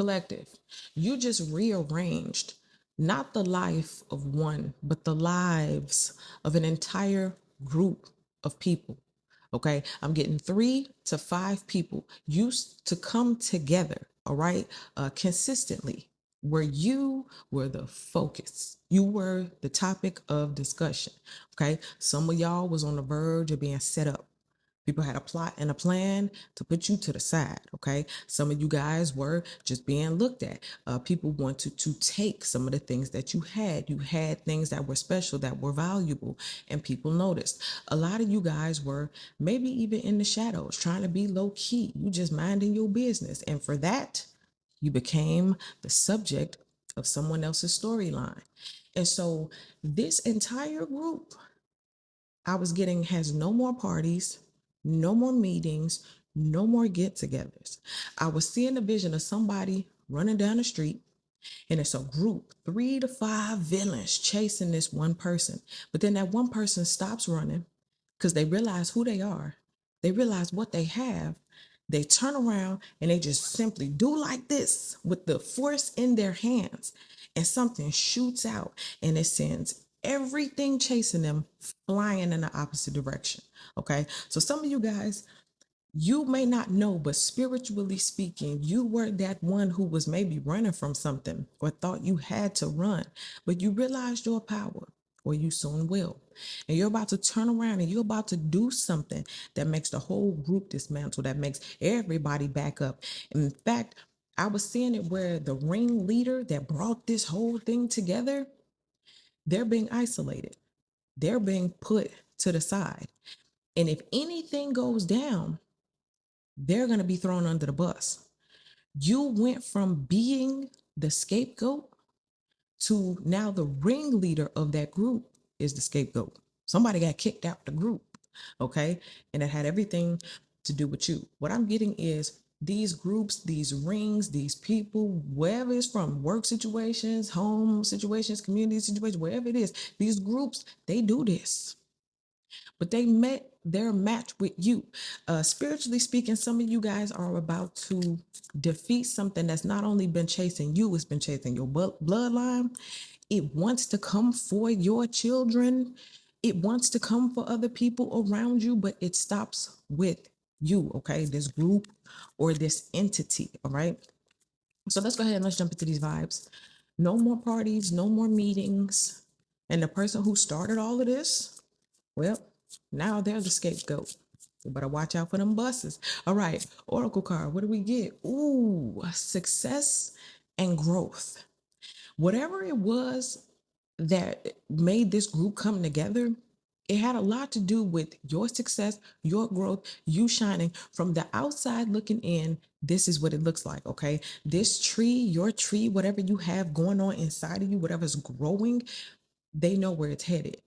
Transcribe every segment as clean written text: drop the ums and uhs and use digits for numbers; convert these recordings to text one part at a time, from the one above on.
Collective, you just rearranged not the life of one, but the lives of an entire group of people. Okay, I'm getting 3 to 5 people used to come together, all right, consistently, where you were the focus, you were the topic of discussion. Okay, some of y'all was on the verge of being set up. People had a plot and a plan to put you to the side. Okay, some of you guys were just being looked at. People wanted to take some of the things that you had. You had things that were special, that were valuable, and people noticed. A lot of you guys were maybe even in the shadows, trying to be low key. You just minding your business, and for that, you became the subject of someone else's storyline. And so, this entire group I was getting has no more parties, no more meetings, no more get togethers. I was seeing the vision of somebody running down the street, and it's a group, 3 to 5 villains chasing this one person. But then that one person stops running because they realize who they are, they realize what they have. They turn around and they just simply do like this with the force in their hands, and something shoots out and it sends everything chasing them flying in the opposite direction. Okay, so some of you guys, you may not know, but spiritually speaking, you were that one who was maybe running from something or thought you had to run, but you realized your power, or you soon will. And you're about to turn around and you're about to do something that makes the whole group dismantle, that makes everybody back up. In fact, I was seeing it where the ringleader that brought this whole thing together, they're being isolated, they're being put to the side. And if anything goes down, they're going to be thrown under the bus. You went from being the scapegoat to now the ringleader of that group is the scapegoat. Somebody got kicked out the group, okay? And it had everything to do with you. What I'm getting is these groups, these rings, these people, wherever it's from, work situations, home situations, community situations, wherever it is, these groups, they do this, but they met their match with you. Spiritually speaking, some of you guys are about to defeat something that's not only been chasing you, it's been chasing your bloodline. It wants to come for your children. It wants to come for other people around you, but it stops with you, okay? This group or this entity, all right? So let's go ahead and let's jump into these vibes. No more parties, no more meetings. And the person who started all of this, well, now they're the scapegoat. You better watch out for them buses. All right, Oracle card, what do we get? Ooh, success and growth. Whatever it was that made this group come together, it had a lot to do with your success, your growth, you shining. From the outside looking in, this is what it looks like, okay? This tree, your tree, whatever you have going on inside of you, whatever's growing, they know where it's headed.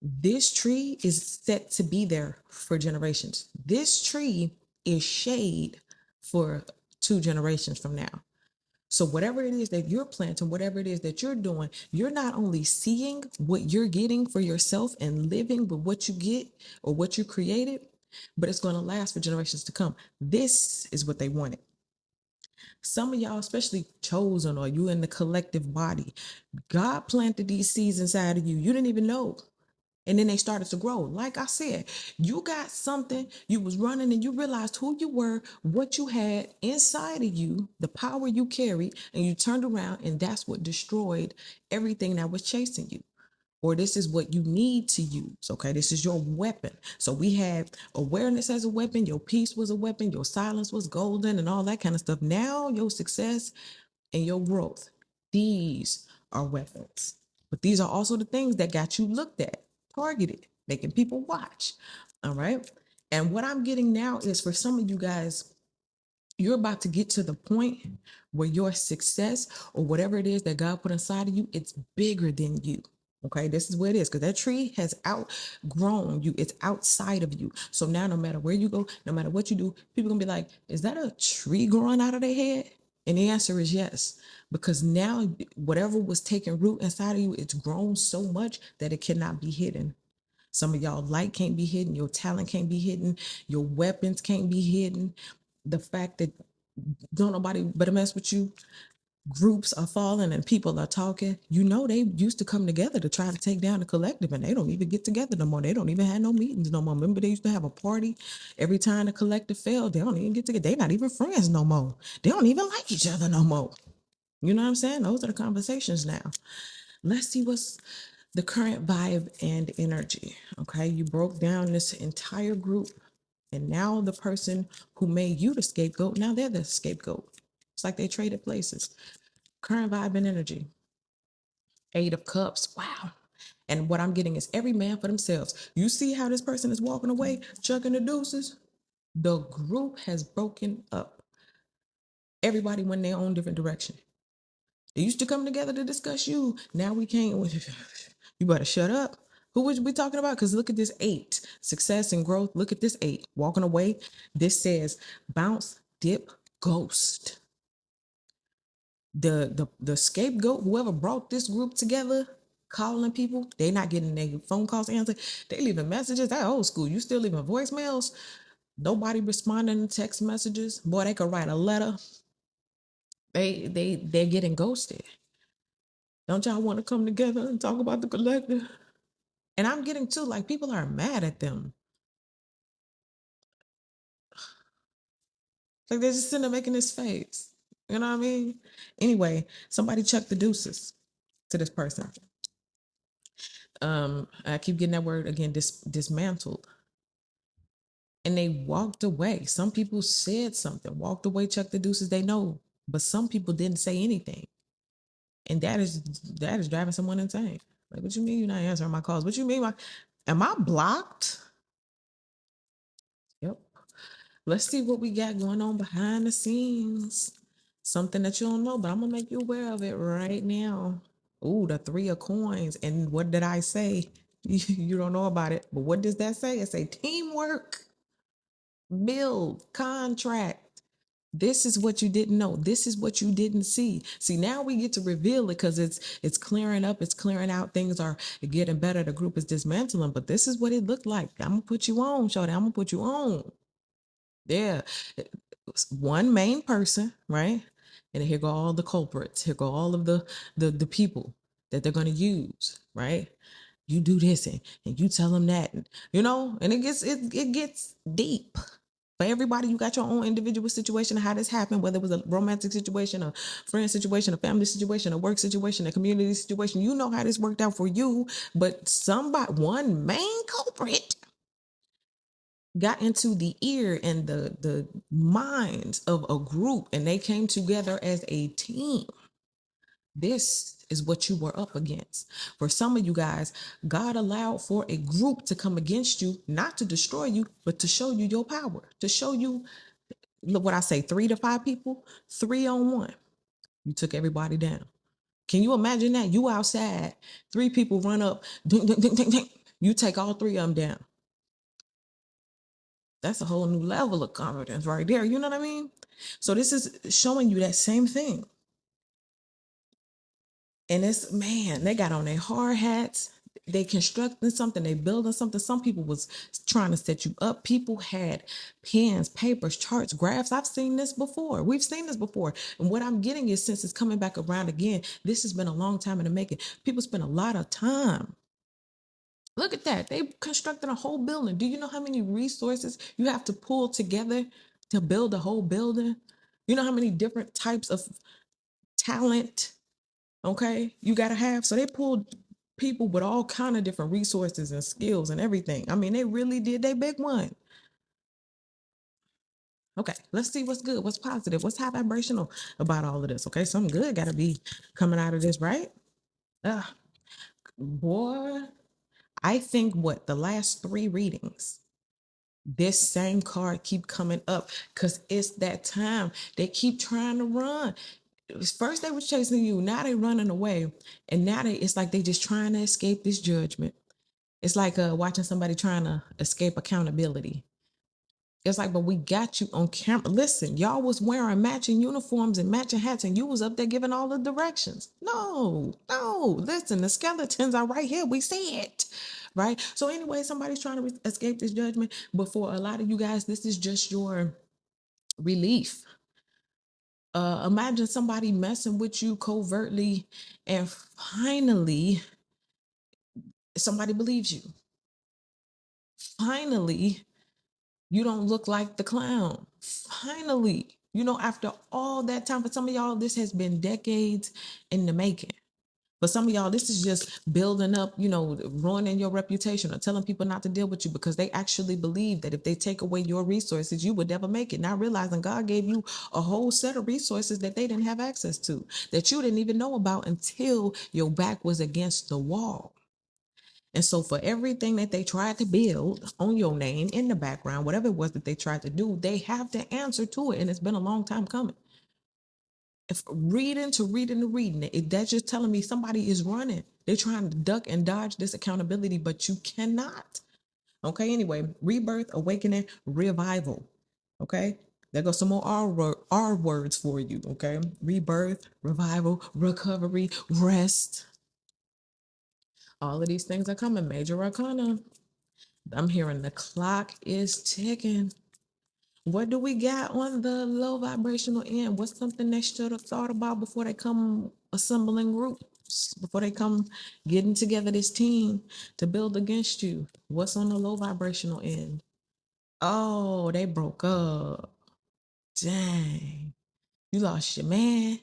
This tree is set to be there for generations. This tree is shade for 2 generations from now. So whatever it is that you're planting, whatever it is that you're doing, you're not only seeing what you're getting for yourself and living with what you get or what you created, but it's going to last for generations to come. This is what they wanted. Some of y'all, especially chosen or you in the collective body, God planted these seeds inside of you. You didn't even know. And then they started to grow. Like I said, you got something, you was running and you realized who you were, what you had inside of you, the power you carried, and you turned around and that's what destroyed everything that was chasing you. Or this is what you need to use. Okay, this is your weapon. So we had awareness as a weapon, your peace was a weapon, your silence was golden, and all that kind of stuff. Now your success and your growth, these are weapons. But these are also the things that got you looked at, targeted, making people watch. All right. And what I'm getting now is for some of you guys, you're about to get to the point where your success or whatever it is that God put inside of you, it's bigger than you. Okay, this is where it is because that tree has outgrown you. It's outside of you. So now, no matter where you go, no matter what you do, people gonna be like, "Is that a tree growing out of their head?" And the answer is yes, because now whatever was taking root inside of you, it's grown so much that it cannot be hidden. Some of y'all light can't be hidden. Your talent can't be hidden. Your weapons can't be hidden. The fact that Don't nobody better mess with you. Groups are falling and people are talking. You know, they used to come together to try to take down the collective, and they don't even get together no more. They don't even have no meetings no more. Remember, they used to have a party every time the collective failed. They don't even get together. They're not even friends no more. They don't even like each other no more. You know what I'm saying? Those are the conversations now. Let's see what's the current vibe and energy. Okay, you broke down this entire group, and now the person who made you the scapegoat, now they're the scapegoat. It's like they traded places. Current vibe and energy. Eight of Cups. Wow. And what I'm getting is every man for themselves. You see how this person is walking away, chucking the deuces? The group has broken up. Everybody went their own different direction. They used to come together to discuss you. Now we can't. You better shut up. Who would we talking about? Because look at this eight. Success and growth. Look at this eight. Walking away. This says bounce, dip, ghost. The scapegoat, whoever brought this group together, calling people, they not getting their phone calls answered. They leaving messages. That old school. You still leaving voicemails. Nobody responding to text messages. Boy, they could write a letter. They're getting ghosted. Don't y'all want to come together and talk about the collective? And I'm getting too, like, people are mad at them. Like, they're just sitting there making this face. You know what I mean? Anyway, somebody chucked the deuces to this person. I keep getting that word again, dismantled. And they walked away. Some people said something, walked away, chucked the deuces, they know. But some people didn't say anything. And that is driving someone insane. Like, what you mean you're not answering my calls? What you mean? Am I blocked? Yep. Let's see what we got going on behind the scenes. Something that you don't know, but I'm gonna make you aware of it right now. Ooh, the three of coins. And what did I say? You don't know about it, but what does that say? It say teamwork, build, contract. This is what you didn't know. This is what you didn't see. See, now we get to reveal it because it's clearing up, it's clearing out. Things are getting better. The group is dismantling, but this is what it looked like. I'm gonna put you on, Shorty. I'm gonna put you on. Yeah. One main person, right? And here go all the culprits. Here go all of the people that they're gonna use, right? You do this and you tell them that, and it gets deep. For everybody, you got your own individual situation of how this happened, whether it was a romantic situation, a friend situation, a family situation, a work situation, a community situation. You know how this worked out for you, but one main culprit got into the ear and the minds of a group, and they came together as a team. This is what you were up against. For some of you guys, God allowed for a group to come against you, not to destroy you, but to show you your power, to show you, look what I say, 3 to 5 people, 3-on-1. You took everybody down. Can you imagine that? You outside, 3 people run up, ding, ding, ding, ding, ding. You take all 3 of them down. That's a whole new level of confidence right there. You know what I mean? So this is showing you that same thing. And it's, man, they got on their hard hats. They constructing something, they building something. Some people was trying to set you up. People had pens, papers, charts, graphs. I've seen this before. We've seen this before. And what I'm getting is, since it's coming back around again, this has been a long time in the making. People spend a lot of time. Look at that. They constructed a whole building. Do you know how many resources you have to pull together to build a whole building? You know how many different types of talent, okay, you got to have? So they pulled people with all kind of different resources and skills and everything. I mean, they really did their big one. Okay, let's see what's good, what's positive, what's high vibrational about all of this. Okay, something good got to be coming out of this, right? Boy, I think what the last 3 readings, this same card keep coming up because it's that time. They keep trying to run. First they was chasing you, now they running away, and now it's like they just trying to escape this judgment. It's like watching somebody trying to escape accountability. It's like, but we got you on camera. Listen, y'all was wearing matching uniforms and matching hats, and you was up there giving all the directions. No, listen, the skeletons are right here. We see it, right? So anyway, somebody's trying to escape this judgment, but for a lot of you guys, this is just your relief. Imagine somebody messing with you covertly, and finally somebody believes you. Finally, you don't look like the clown. Finally, after all that time, for some of y'all, this has been decades in the making. For some of y'all, this is just building up, ruining your reputation or telling people not to deal with you because they actually believe that if they take away your resources, you would never make it. Not realizing God gave you a whole set of resources that they didn't have access to, that you didn't even know about until your back was against the wall. And so for everything that they tried to build on your name in the background, whatever it was that they tried to do, they have to answer to it. And it's been a long time coming. If reading to reading to reading it, that's just telling me somebody is running. They're trying to duck and dodge this accountability, but you cannot. Okay, anyway, rebirth, awakening, revival. Okay, there goes some more R words for you. Okay, rebirth, revival, recovery, rest. All of these things are coming. Major arcana. I'm hearing the clock is ticking. What do we got on the low vibrational end? What's something they should have thought about before they come assembling groups, before they come getting together this team to build against you? What's on the low vibrational end? Oh, they broke up. Dang. You lost your man.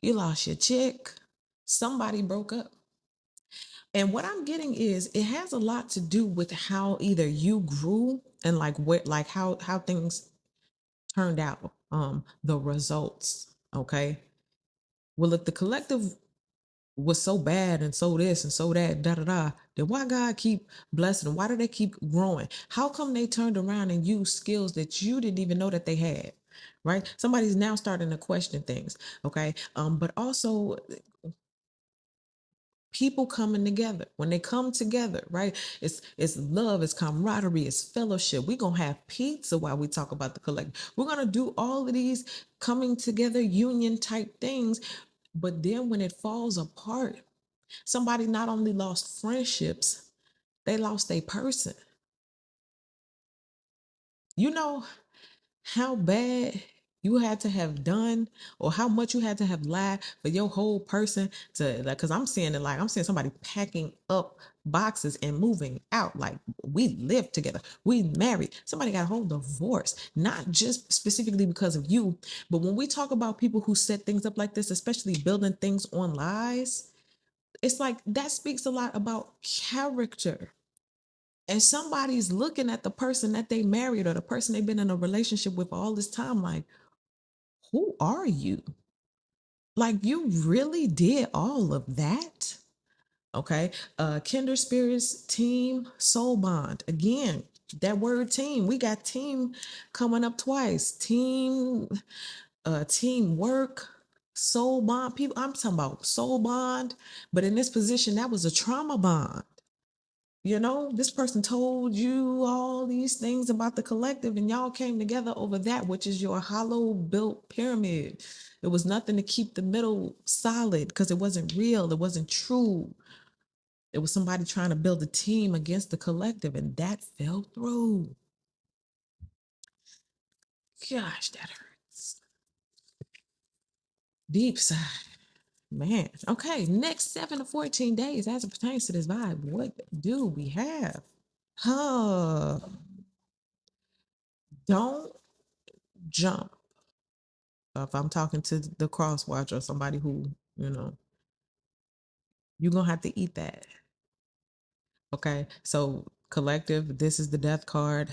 You lost your chick. Somebody broke up. And what I'm getting is it has a lot to do with how either you grew and how things turned out, the results. Okay. Well, if the collective was so bad and so this and so that, da da da, then why God keep blessing them? Why do they keep growing? How come they turned around and used skills that you didn't even know that they had? Right? Somebody's now starting to question things. Okay. But also people coming together. When they come together, right? It's love, it's camaraderie, it's fellowship. We're gonna have pizza while we talk about the collective. We're gonna do all of these coming together union type things. But then when it falls apart, somebody not only lost friendships, they lost a person. You know how bad you had to have done or how much you had to have lied for your whole person to, like, because I'm seeing somebody packing up boxes and moving out. Like, we live together, we married, somebody got a whole divorce, not just specifically because of you, but when we talk about people who set things up like this, especially building things on lies, it's like that speaks a lot about character. And somebody's looking at the person that they married or the person they've been in a relationship with all this time, like, who are you? Like, you really did all of that? Okay. Kindred spirits, team, soul bond. Again, that word team. We got team coming up twice. Team, teamwork, soul bond. People, I'm talking about soul bond, but in this position, that was a trauma bond. This person told you all these things about the collective, and y'all came together over that, which is your hollow built pyramid. It was nothing to keep the middle solid because it wasn't real, it wasn't true. It was somebody trying to build a team against the collective, and that fell through. Gosh, that hurts. Deep side. Man. Okay, next 7 to 14 days as it pertains to this vibe, what do we have? Huh. Don't jump. If I'm talking to the cross watcher or somebody who, you're going to have to eat that. Okay. So, collective, this is the death card.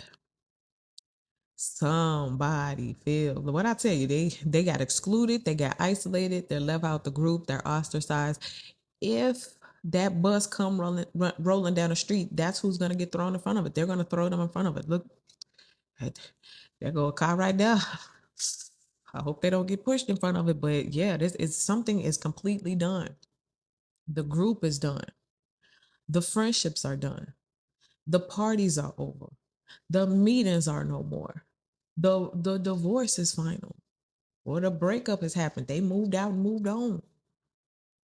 Somebody feel what I tell you, they got excluded, they got isolated, they're left out the group, they're ostracized. If that bus come rolling down the street, that's who's going to get thrown in front of it. They're going to throw them in front of it. Look, there go a car right there. I hope they don't get pushed in front of it, but yeah, this is something is completely done. The group is done. The friendships are done. The parties are over. The meetings are no more. The divorce is final. Or the breakup has happened. They moved out and moved on.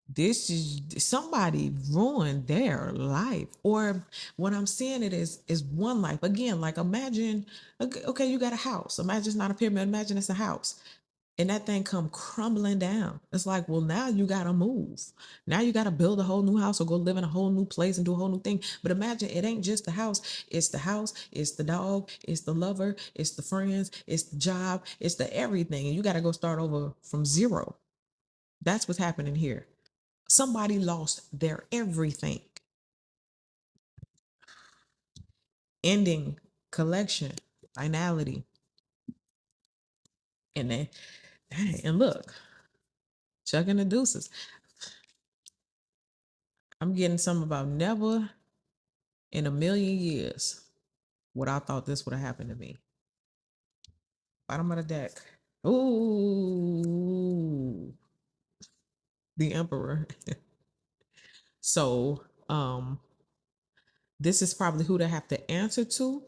This is somebody ruined their life. Or what I'm seeing it is one life. Again, like imagine, okay, you got a house. Imagine it's not a pyramid, imagine it's a house. and that thing come crumbling down. It's like, well, now you got to move. Now you got to build a whole new house or go live in a whole new place and do a whole new thing. But imagine it ain't just the house. It's the house, it's the dog, it's the lover, it's the friends, it's the job, it's the everything. And you got to go start over from zero. That's what's happening here. Somebody lost their everything. Ending, collection, finality. And then, and look, chucking the deuces. I'm getting something about never in a million years would I thought this would have happened to me. Bottom of the deck. Ooh, the Emperor. So, this is probably who they have to answer to.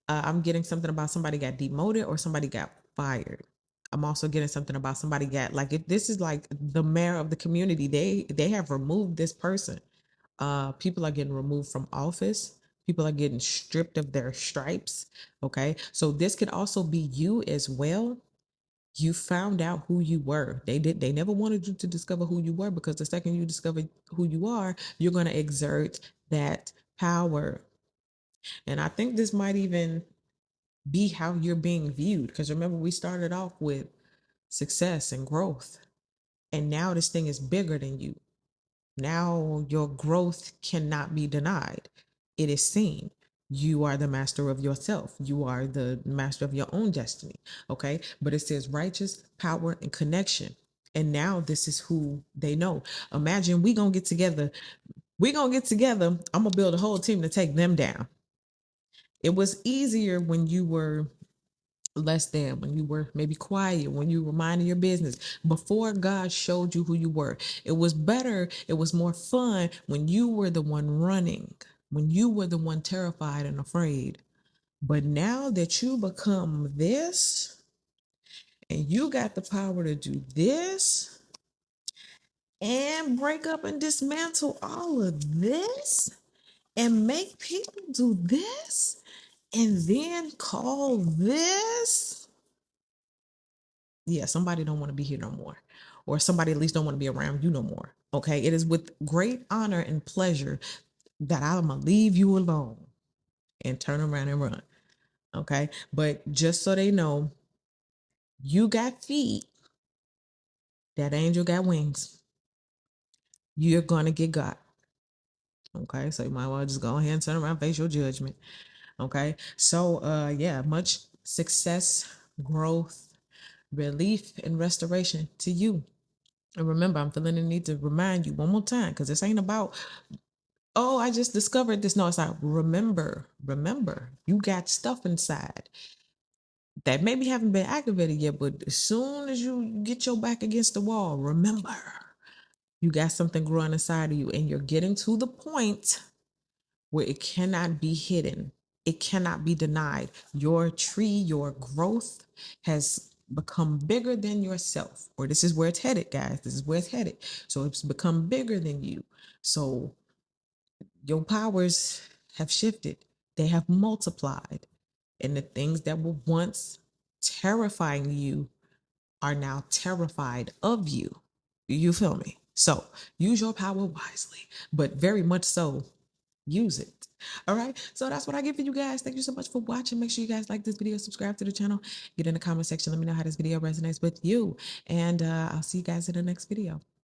I'm getting something about somebody got demoted or somebody got fired. I'm also getting something about somebody got, like, if this is like the mayor of the community, they have removed this person. People are getting removed from office. People are getting stripped of their stripes. Okay, so this could also be you as well. You found out who you were. They never wanted you to discover who you were, because the second you discover who you are, you're going to exert that power. And I think this might even be how you're being viewed, because remember, we started off with success and growth, and now this thing is bigger than you. Now your growth cannot be denied. It is seen. You are the master of yourself. You are the master of your own destiny. Okay. But it says righteous, power, and connection. And now this is who they know. Imagine we gonna get together. We gonna get together. I'm gonna build a whole team to take them down. It was easier when you were less than, when you were maybe quiet, when you were minding your business, before God showed you who you were. It was better, it was more fun when you were the one running, when you were the one terrified and afraid. But now that you become this and you got the power to do this and break up and dismantle all of this and make people do this and then call this, yeah, somebody don't want to be here no more, or somebody at least don't want to be around you no more. Okay, it is with great honor and pleasure that I'm gonna leave you alone and turn around and run. Okay, but just so they know, you got feet, that angel got wings. You're gonna get got. Okay, so you might well just go ahead and turn around, face your judgment. Okay, so yeah, much success, growth, relief, and restoration to you. And remember, I'm feeling the need to remind you one more time, because this ain't about, oh, I just discovered this. No, it's not. Remember, you got stuff inside that maybe haven't been activated yet, but as soon as you get your back against the wall, remember, you got something growing inside of you, and you're getting to the point where it cannot be hidden. It cannot be denied. Your tree, your growth has become bigger than yourself, or this is where it's headed, guys. This is where it's headed. So it's become bigger than you. So your powers have shifted, they have multiplied, and the things that were once terrifying you are now terrified of you. You feel me? So use your power wisely, but very much so use it. All right. So that's what I give for you guys. Thank you so much for watching. Make sure you guys like this video, subscribe to the channel, get in the comment section. Let me know how this video resonates with you. And I'll see you guys in the next video.